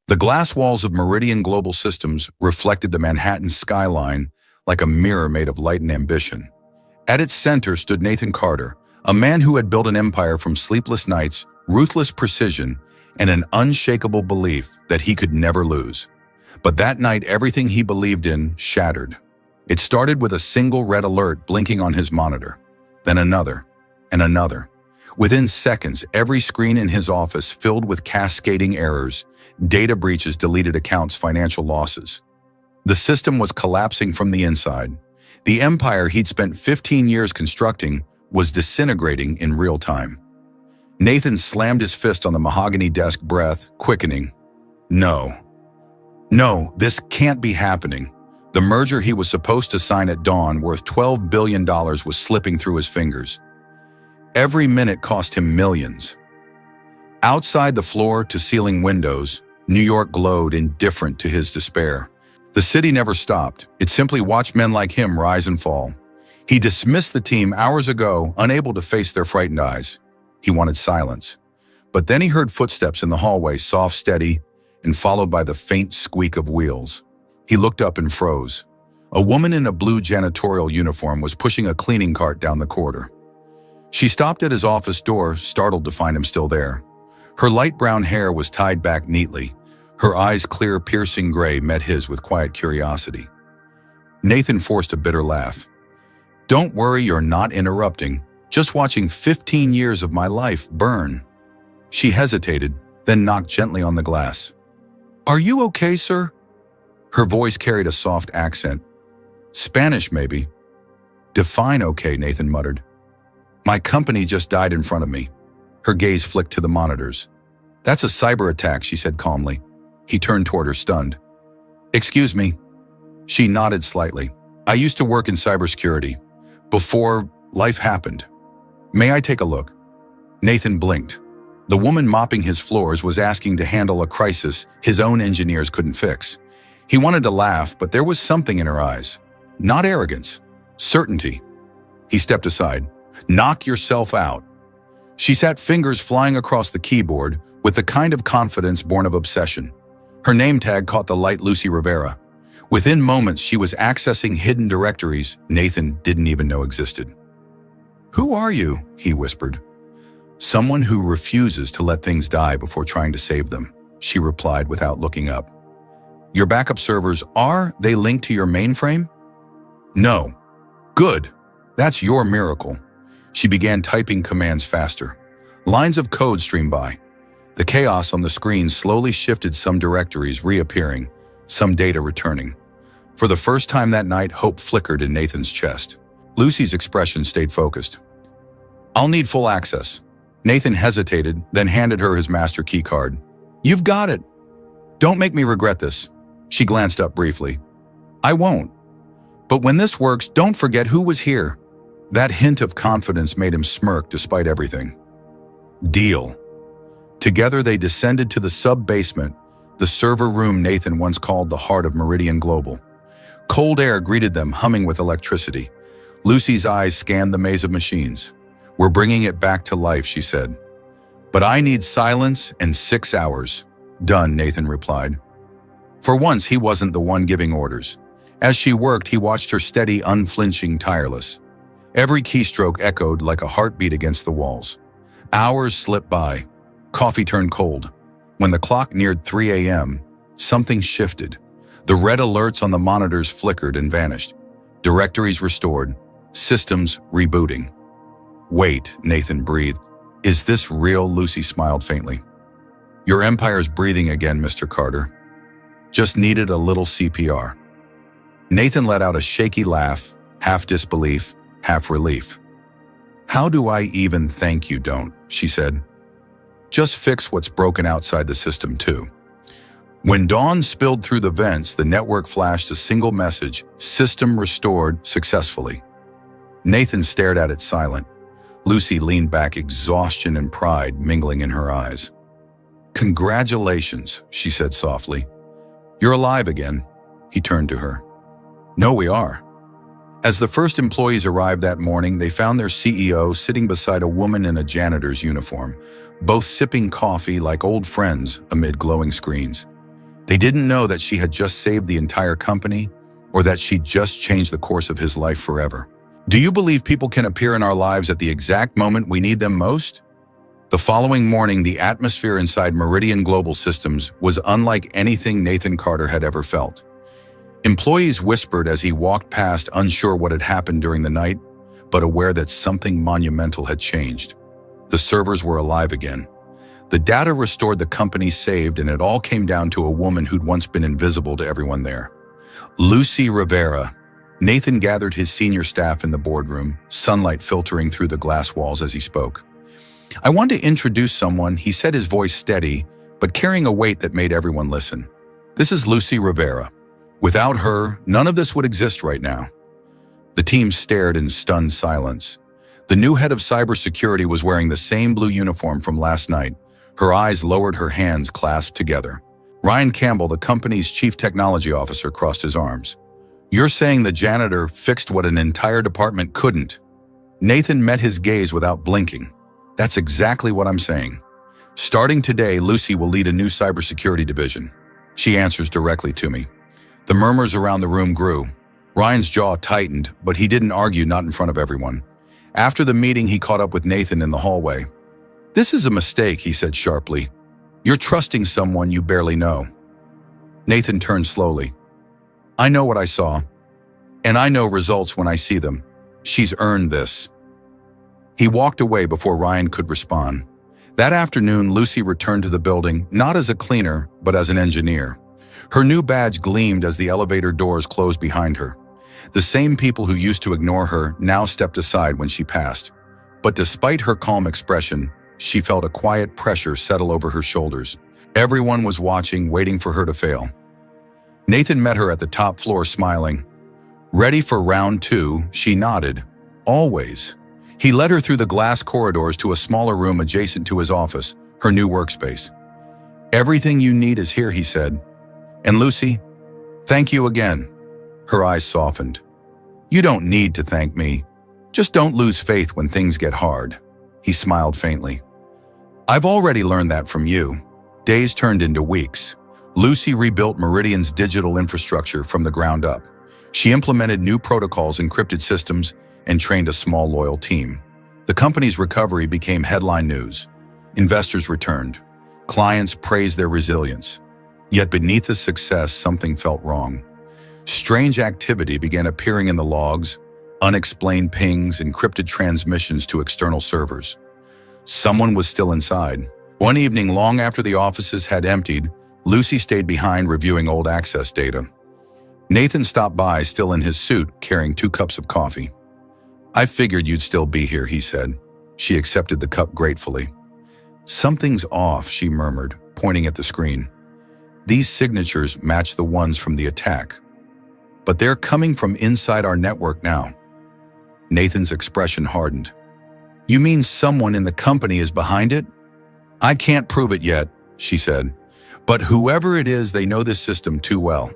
The glass walls of Meridian Global Systems reflected the Manhattan skyline like a mirror made of light and ambition. At its center stood Nathan Carter, a man who had built an empire from sleepless nights, ruthless precision, and an unshakable belief that he could never lose. But that night, everything he believed in shattered. It started with a single red alert blinking on his monitor, then another, and another. Within seconds, every screen in his office filled with cascading errors, data breaches, deleted accounts, financial losses. The system was collapsing from the inside. The empire he'd spent 15 years constructing was disintegrating in real time. Nathan slammed his fist on the mahogany desk, breath quickening. No, this can't be happening. The merger he was supposed to sign at dawn, worth $12 billion, was slipping through his fingers. Every minute cost him millions. Outside the floor-to-ceiling windows, New York glowed, indifferent to his despair. The city never stopped. It simply watched men like him rise and fall. He dismissed the team hours ago, unable to face their frightened eyes. He wanted silence. But then he heard footsteps in the hallway, soft, steady, and followed by the faint squeak of wheels. He looked up and froze. A woman in a blue janitorial uniform was pushing a cleaning cart down the corridor. She stopped at his office door, startled to find him still there. Her light brown hair was tied back neatly. Her eyes, clear, piercing gray, met his with quiet curiosity. Nathan forced a bitter laugh. "Don't worry, you're not interrupting. Just watching 15 years of my life burn." She hesitated, then knocked gently on the glass. "Are you okay, sir?" Her voice carried a soft accent. "Spanish, maybe." "Define okay," Nathan muttered. "My company just died in front of me." Her gaze flicked to the monitors. "That's a cyber attack," she said calmly. He turned toward her, stunned. "Excuse me." She nodded slightly. "I used to work in cybersecurity. Before life happened. May I take a look?" Nathan blinked. The woman mopping his floors was asking to handle a crisis his own engineers couldn't fix. He wanted to laugh, but there was something in her eyes. Not arrogance, certainty. He stepped aside. "Knock yourself out." She sat, fingers flying across the keyboard with the kind of confidence born of obsession. Her name tag caught the light, Lucy Rivera. Within moments, she was accessing hidden directories Nathan didn't even know existed. "Who are you?" he whispered. "Someone who refuses to let things die before trying to save them," she replied without looking up. "Your backup servers, are they linked to your mainframe?" "No." "Good. That's your miracle." She began typing commands faster. Lines of code streamed by. The chaos on the screen slowly shifted, some directories reappearing, some data returning. For the first time that night, hope flickered in Nathan's chest. Lucy's expression stayed focused. "I'll need full access." Nathan hesitated, then handed her his master key card. "You've got it. Don't make me regret this." She glanced up briefly. "I won't. But when this works, don't forget who was here." That hint of confidence made him smirk despite everything. "Deal." Together they descended to the sub-basement, the server room Nathan once called the heart of Meridian Global. Cold air greeted them, humming with electricity. Lucy's eyes scanned the maze of machines. "We're bringing it back to life," she said. "But I need silence and 6 hours." "Done," Nathan replied. For once, he wasn't the one giving orders. As she worked, he watched her steady, unflinching, tireless. Every keystroke echoed like a heartbeat against the walls. Hours slipped by. Coffee turned cold. When the clock neared 3 a.m., something shifted. The red alerts on the monitors flickered and vanished. Directories restored. Systems rebooting. "Wait," Nathan breathed. "Is this real?" Lucy smiled faintly. "Your empire's breathing again, Mr. Carter. Just needed a little CPR." Nathan let out a shaky laugh, half disbelief, half relief. "How do I even thank you, don't?" she said. "Just fix what's broken outside the system, too." When dawn spilled through the vents, the network flashed a single message: "System restored successfully." Nathan stared at it silent. Lucy leaned back, exhaustion and pride mingling in her eyes. "Congratulations," she said softly. "You're alive again." He turned to her. "No, we are." As the first employees arrived that morning, they found their CEO sitting beside a woman in a janitor's uniform, both sipping coffee like old friends amid glowing screens. They didn't know that she had just saved the entire company or that she'd just changed the course of his life forever. Do you believe people can appear in our lives at the exact moment we need them most? The following morning, the atmosphere inside Meridian Global Systems was unlike anything Nathan Carter had ever felt. Employees whispered as he walked past, unsure what had happened during the night, but aware that something monumental had changed. The servers were alive again. The data restored, the company saved, and it all came down to a woman who'd once been invisible to everyone there. Lucy Rivera. Nathan gathered his senior staff in the boardroom, sunlight filtering through the glass walls as he spoke. "I want to introduce someone," he said, his voice steady, but carrying a weight that made everyone listen. "This is Lucy Rivera. Without her, none of this would exist right now." The team stared in stunned silence. The new head of cybersecurity was wearing the same blue uniform from last night. Her eyes lowered, her hands clasped together. Ryan Campbell, the company's chief technology officer, crossed his arms. "You're saying the janitor fixed what an entire department couldn't?" Nathan met his gaze without blinking. "That's exactly what I'm saying. Starting today, Lucy will lead a new cybersecurity division. She answers directly to me." The murmurs around the room grew. Ryan's jaw tightened, but he didn't argue, not in front of everyone. After the meeting, he caught up with Nathan in the hallway. "This is a mistake," he said sharply. "You're trusting someone you barely know." Nathan turned slowly. "I know what I saw, and I know results when I see them. She's earned this." He walked away before Ryan could respond. That afternoon, Lucy returned to the building, not as a cleaner, but as an engineer. Her new badge gleamed as the elevator doors closed behind her. The same people who used to ignore her now stepped aside when she passed. But despite her calm expression, she felt a quiet pressure settle over her shoulders. Everyone was watching, waiting for her to fail. Nathan met her at the top floor, smiling. "Ready for round two?" She nodded. "Always." He led her through the glass corridors to a smaller room adjacent to his office, her new workspace. "Everything you need is here," he said. "And Lucy, thank you again." Her eyes softened. "You don't need to thank me. Just don't lose faith when things get hard." He smiled faintly. "I've already learned that from you." Days turned into weeks. Lucy rebuilt Meridian's digital infrastructure from the ground up. She implemented new protocols, encrypted systems, and trained a small, loyal team. The company's recovery became headline news. Investors returned. Clients praised their resilience. Yet beneath the success, something felt wrong. Strange activity began appearing in the logs, unexplained pings, encrypted transmissions to external servers. Someone was still inside. One evening, long after the offices had emptied, Lucy stayed behind reviewing old access data. Nathan stopped by, still in his suit, carrying 2 cups of coffee. "I figured you'd still be here," he said. She accepted the cup gratefully. "Something's off," she murmured, pointing at the screen. "These signatures match the ones from the attack. But they're coming from inside our network now." Nathan's expression hardened. "You mean someone in the company is behind it?" "I can't prove it yet," she said. "But whoever it is, they know this system too well."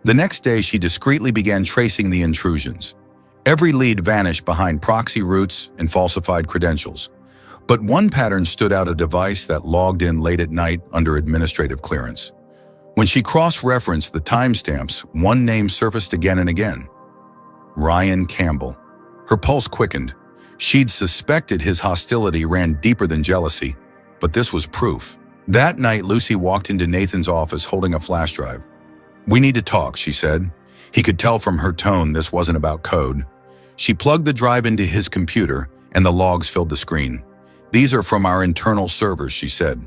The next day, she discreetly began tracing the intrusions. Every lead vanished behind proxy routes and falsified credentials. But one pattern stood out: a device that logged in late at night under administrative clearance. When she cross-referenced the timestamps, one name surfaced again and again: Ryan Campbell. Her pulse quickened. She'd suspected his hostility ran deeper than jealousy, but this was proof. That night, Lucy walked into Nathan's office holding a flash drive. "We need to talk," she said. He could tell from her tone this wasn't about code. She plugged the drive into his computer, and the logs filled the screen. "These are from our internal servers," she said.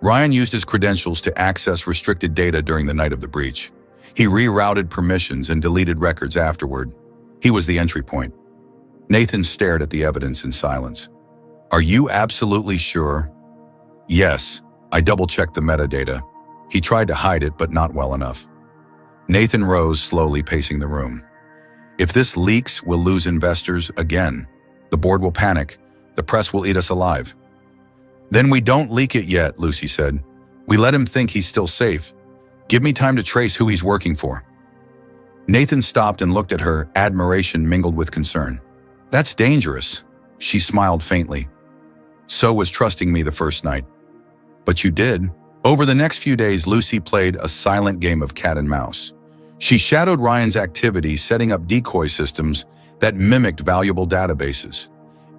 Ryan used his credentials to access restricted data during the night of the breach. He rerouted permissions and deleted records afterward. He was the entry point. Nathan stared at the evidence in silence. "Are you absolutely sure?" "Yes, I double-checked the metadata." He tried to hide it, but not well enough. Nathan rose, slowly pacing the room. "If this leaks, we'll lose investors again. The board will panic. The press will eat us alive." "Then we don't leak it yet," Lucy said. "We let him think he's still safe. Give me time to trace who he's working for." Nathan stopped and looked at her, admiration mingled with concern. "That's dangerous." She smiled faintly. "So was trusting me the first night." "But you did." Over the next few days, Lucy played a silent game of cat and mouse. She shadowed Ryan's activity, setting up decoy systems that mimicked valuable databases.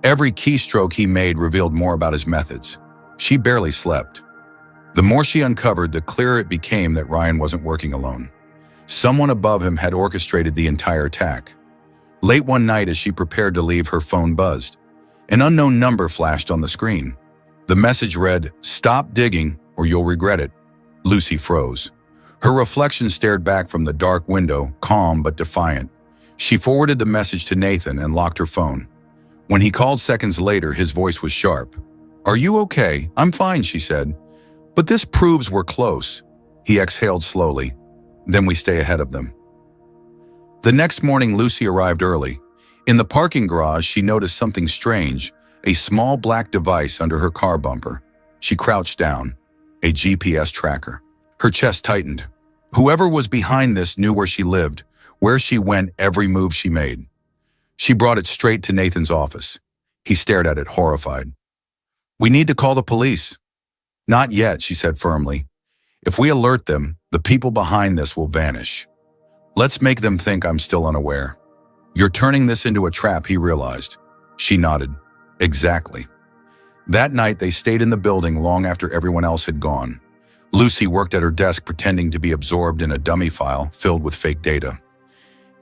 Every keystroke he made revealed more about his methods. She barely slept. The more she uncovered, the clearer it became that Ryan wasn't working alone. Someone above him had orchestrated the entire attack. Late one night, as she prepared to leave, her phone buzzed. An unknown number flashed on the screen. The message read, "Stop digging or you'll regret it." Lucy froze. Her reflection stared back from the dark window, calm but defiant. She forwarded the message to Nathan and locked her phone. When he called seconds later, his voice was sharp. "Are you okay?" "I'm fine," she said. "But this proves we're close." He exhaled slowly. "Then we stay ahead of them." The next morning, Lucy arrived early. In the parking garage, she noticed something strange, a small black device under her car bumper. She crouched down. A GPS tracker. Her chest tightened. Whoever was behind this knew where she lived, where she went, every move she made. She brought it straight to Nathan's office. He stared at it, horrified. "We need to call the police." "Not yet," she said firmly. "If we alert them, the people behind this will vanish. Let's make them think I'm still unaware." "You're turning this into a trap," he realized. She nodded. "Exactly." That night, they stayed in the building long after everyone else had gone. Lucy worked at her desk pretending to be absorbed in a dummy file filled with fake data.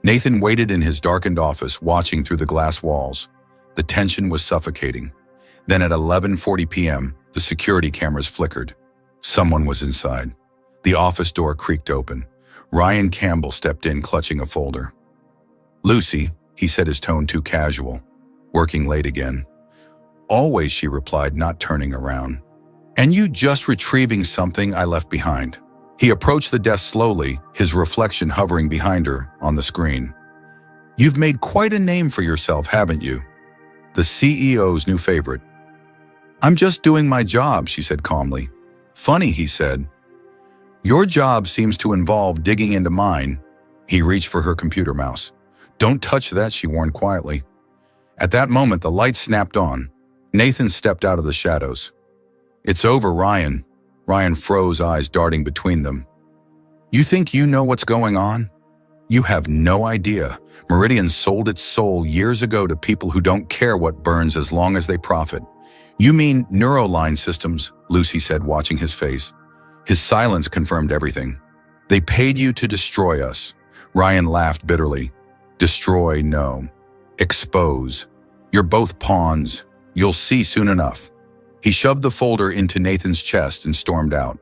Nathan waited in his darkened office, watching through the glass walls. The tension was suffocating. Then at 11:40 p.m., the security cameras flickered. Someone was inside. The office door creaked open. Ryan Campbell stepped in, clutching a folder. "Lucy," he said, his tone too casual. "Working late again?" "Always," she replied, not turning around. "And you just retrieving something I left behind." He approached the desk slowly, his reflection hovering behind her on the screen. "You've made quite a name for yourself, haven't you?" The CEO's new favorite. "I'm just doing my job," she said calmly. "Funny," he said. "Your job seems to involve digging into mine." He reached for her computer mouse. "Don't touch that," she warned quietly. At that moment, the light snapped on. Nathan stepped out of the shadows. "It's over, Ryan." Ryan froze, eyes darting between them. "You think you know what's going on? You have no idea. Meridian sold its soul years ago to people who don't care what burns as long as they profit." "You mean neuroline systems," Lucy said, watching his face. His silence confirmed everything. "They paid you to destroy us." Ryan laughed bitterly. "Destroy, no. Expose. You're both pawns. You'll see soon enough." He shoved the folder into Nathan's chest and stormed out.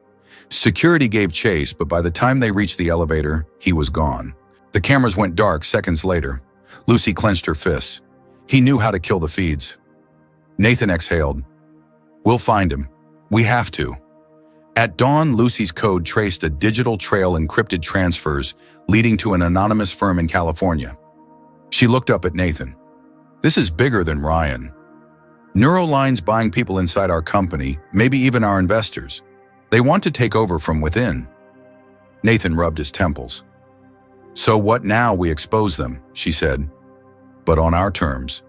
Security gave chase, but by the time they reached the elevator, he was gone. The cameras went dark seconds later. Lucy clenched her fists. He knew how to kill the feeds. Nathan exhaled. "We'll find him. We have to." At dawn, Lucy's code traced a digital trail encrypted transfers leading to an anonymous firm in California. She looked up at Nathan. "This is bigger than Ryan. Neuroline's buying people inside our company, maybe even our investors. They want to take over from within." Nathan rubbed his temples. "So what now? We expose them," she said. "But on our terms."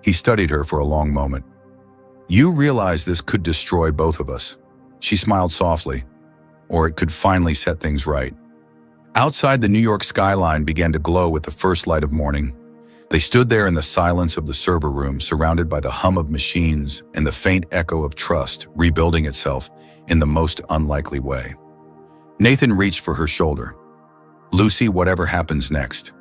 He studied her for a long moment. "You realize this could destroy both of us." She smiled softly. "Or it could finally set things right." Outside, the New York skyline began to glow with the first light of morning. They stood there in the silence of the server room, surrounded by the hum of machines and the faint echo of trust rebuilding itself in the most unlikely way. Nathan reached for her shoulder. "Lucy, whatever happens next,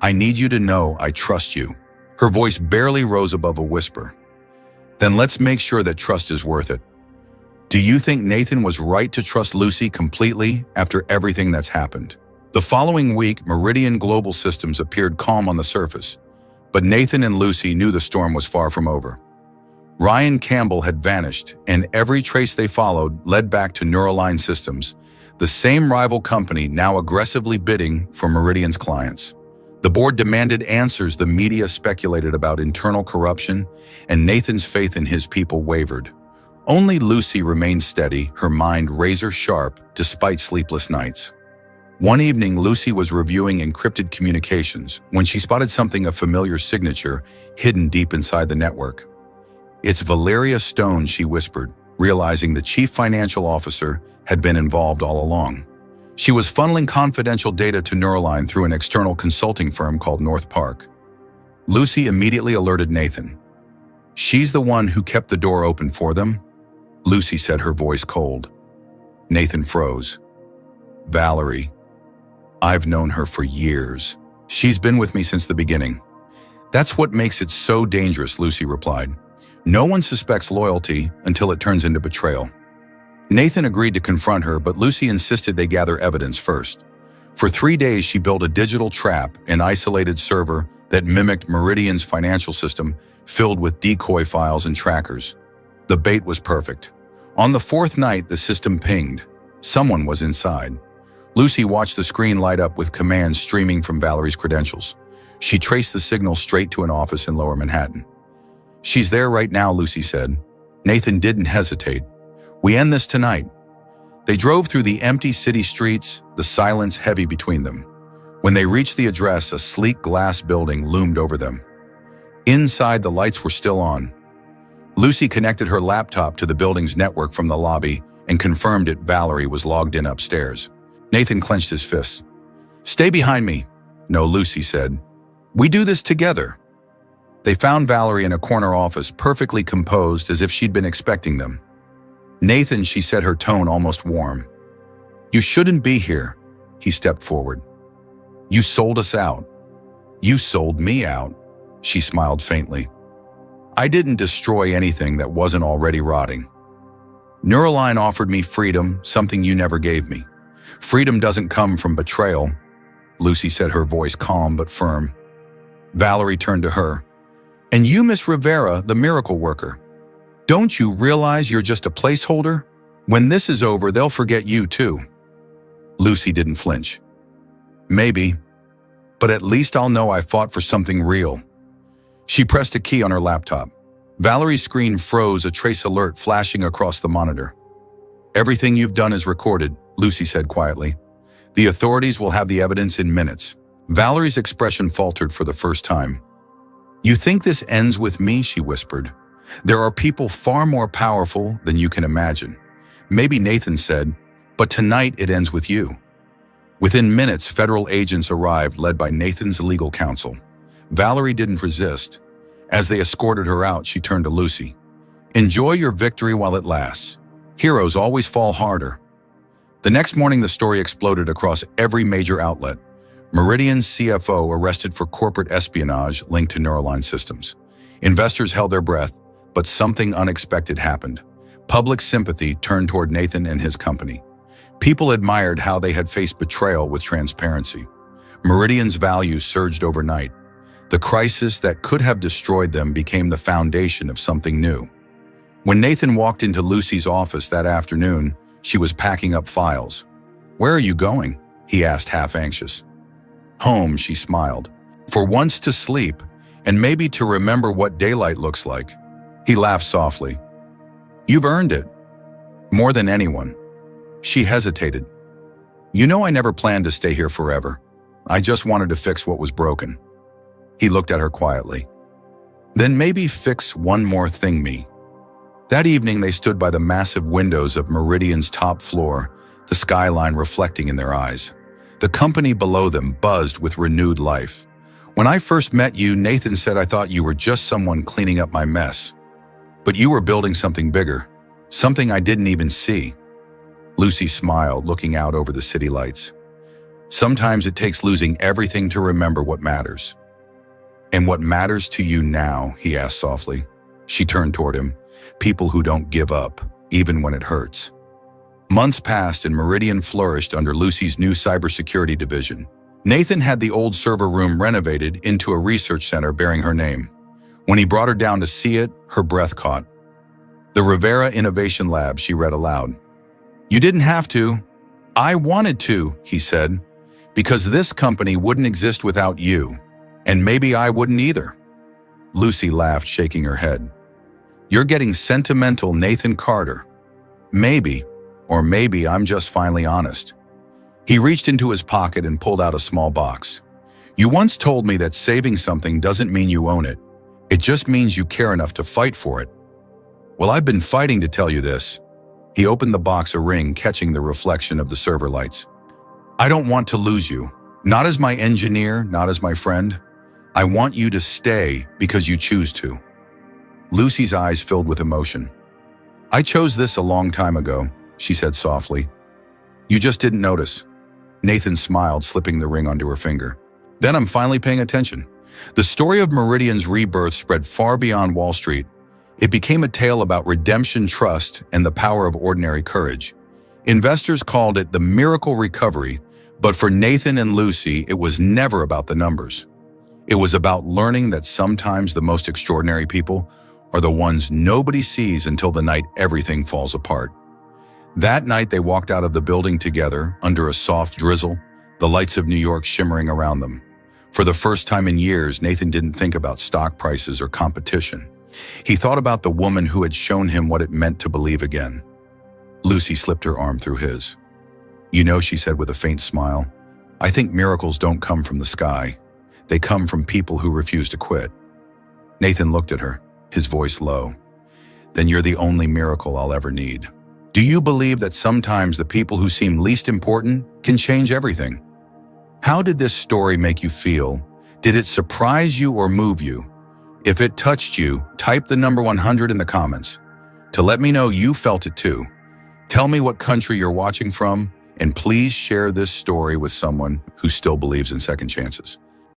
I need you to know I trust you." Her voice barely rose above a whisper. "Then let's make sure that trust is worth it." Do you think Nathan was right to trust Lucy completely after everything that's happened? The following week, Meridian Global Systems appeared calm on the surface, but Nathan and Lucy knew the storm was far from over. Ryan Campbell had vanished, and every trace they followed led back to Neuroline Systems, the same rival company now aggressively bidding for Meridian's clients. The board demanded answers, the media speculated about internal corruption, and Nathan's faith in his people wavered. Only Lucy remained steady, her mind razor-sharp despite sleepless nights. One evening, Lucy was reviewing encrypted communications when she spotted something, a familiar signature hidden deep inside the network. "It's Valeria Stone," she whispered, realizing the chief financial officer had been involved all along. She was funneling confidential data to Neuroline through an external consulting firm called North Park. Lucy immediately alerted Nathan. "She's the one who kept the door open for them?" Lucy said, her voice cold. Nathan froze. "Valerie. I've known her for years. She's been with me since the beginning." "That's what makes it so dangerous," Lucy replied. "No one suspects loyalty until it turns into betrayal." Nathan agreed to confront her, but Lucy insisted they gather evidence first. For 3 days, she built a digital trap, an isolated server that mimicked Meridian's financial system, filled with decoy files and trackers. The bait was perfect. On the 4th night, the system pinged. Someone was inside. Lucy watched the screen light up with commands streaming from Valerie's credentials. She traced the signal straight to an office in Lower Manhattan. "She's there right now," Lucy said. Nathan didn't hesitate. "We end this tonight." They drove through the empty city streets, the silence heavy between them. When they reached the address, a sleek glass building loomed over them. Inside, the lights were still on. Lucy connected her laptop to the building's network from the lobby and confirmed Valerie was logged in upstairs. Nathan clenched his fists. "Stay behind me." "No," Lucy said. "We do this together." They found Valerie in a corner office, perfectly composed as if she'd been expecting them. "Nathan," she said, her tone almost warm. "You shouldn't be here." He stepped forward. "You sold us out." "You sold me out." She smiled faintly. "I didn't destroy anything that wasn't already rotting. Neuroline offered me freedom, something you never gave me. Freedom doesn't come from betrayal," Lucy said, her voice calm but firm. Valerie turned to her. "And you, Miss Rivera, the miracle worker. Don't you realize you're just a placeholder? When this is over, they'll forget you too." Lucy didn't flinch. "Maybe, but at least I'll know I fought for something real." She pressed a key on her laptop. Valerie's screen froze, a trace alert flashing across the monitor. "Everything you've done is recorded," Lucy said quietly. "The authorities will have the evidence in minutes." Valerie's expression faltered for the first time. "You think this ends with me?" she whispered. "There are people far more powerful than you can imagine." "Maybe," Nathan said, "but tonight it ends with you." Within minutes, federal agents arrived, led by Nathan's legal counsel. Valerie didn't resist. As they escorted her out, she turned to Lucy. "Enjoy your victory while it lasts. Heroes always fall harder." The next morning, the story exploded across every major outlet. Meridian's CFO arrested for corporate espionage linked to Neuroline systems. Investors held their breath, but something unexpected happened. Public sympathy turned toward Nathan and his company. People admired how they had faced betrayal with transparency. Meridian's value surged overnight. The crisis that could have destroyed them became the foundation of something new. When Nathan walked into Lucy's office that afternoon, she was packing up files. "Where are you going?" he asked, half anxious. "Home," she smiled. "For once to sleep, and maybe to remember what daylight looks like." He laughed softly. "You've earned it. More than anyone." She hesitated. "You know, I never planned to stay here forever. I just wanted to fix what was broken." He looked at her quietly. "Then maybe fix one more thing, me." That evening, they stood by the massive windows of Meridian's top floor, the skyline reflecting in their eyes. The company below them buzzed with renewed life. "When I first met you," Nathan said, "I thought you were just someone cleaning up my mess. But you were building something bigger, something I didn't even see." Lucy smiled, looking out over the city lights. "Sometimes it takes losing everything to remember what matters." "And what matters to you now?" he asked softly. She turned toward him. "People who don't give up, even when it hurts." Months passed and Meridian flourished under Lucy's new cybersecurity division. Nathan had the old server room renovated into a research center bearing her name. When he brought her down to see it, her breath caught. "The Rivera Innovation Lab," she read aloud. "You didn't have to. I wanted to," he said, "because this company wouldn't exist without you. And maybe I wouldn't either." Lucy laughed, shaking her head. "You're getting sentimental, Nathan Carter." "Maybe, or maybe I'm just finally honest." He reached into his pocket and pulled out a small box. "You once told me that saving something doesn't mean you own it. It just means you care enough to fight for it." Well, I've been fighting to tell you this. He opened the box a ring, catching the reflection of the server lights. I don't want to lose you. Not as my engineer, not as my friend. I want you to stay because you choose to. Lucy's eyes filled with emotion. I chose this a long time ago, she said softly. You just didn't notice. Nathan smiled, slipping the ring onto her finger. Then I'm finally paying attention. The story of Meridian's rebirth spread far beyond Wall Street. It became a tale about redemption, trust, and the power of ordinary courage. Investors called it the miracle recovery, but for Nathan and Lucy, it was never about the numbers. It was about learning that sometimes the most extraordinary people are the ones nobody sees until the night everything falls apart. That night, they walked out of the building together under a soft drizzle, the lights of New York shimmering around them. For the first time in years, Nathan didn't think about stock prices or competition. He thought about the woman who had shown him what it meant to believe again. Lucy slipped her arm through his. You know, she said with a faint smile, I think miracles don't come from the sky. They come from people who refuse to quit. Nathan looked at her, his voice low. Then you're the only miracle I'll ever need. Do you believe that sometimes the people who seem least important can change everything? How did this story make you feel? Did it surprise you or move you? If it touched you, type the number 100 in the comments to let me know you felt it too. Tell me what country you're watching from, and please share this story with someone who still believes in second chances.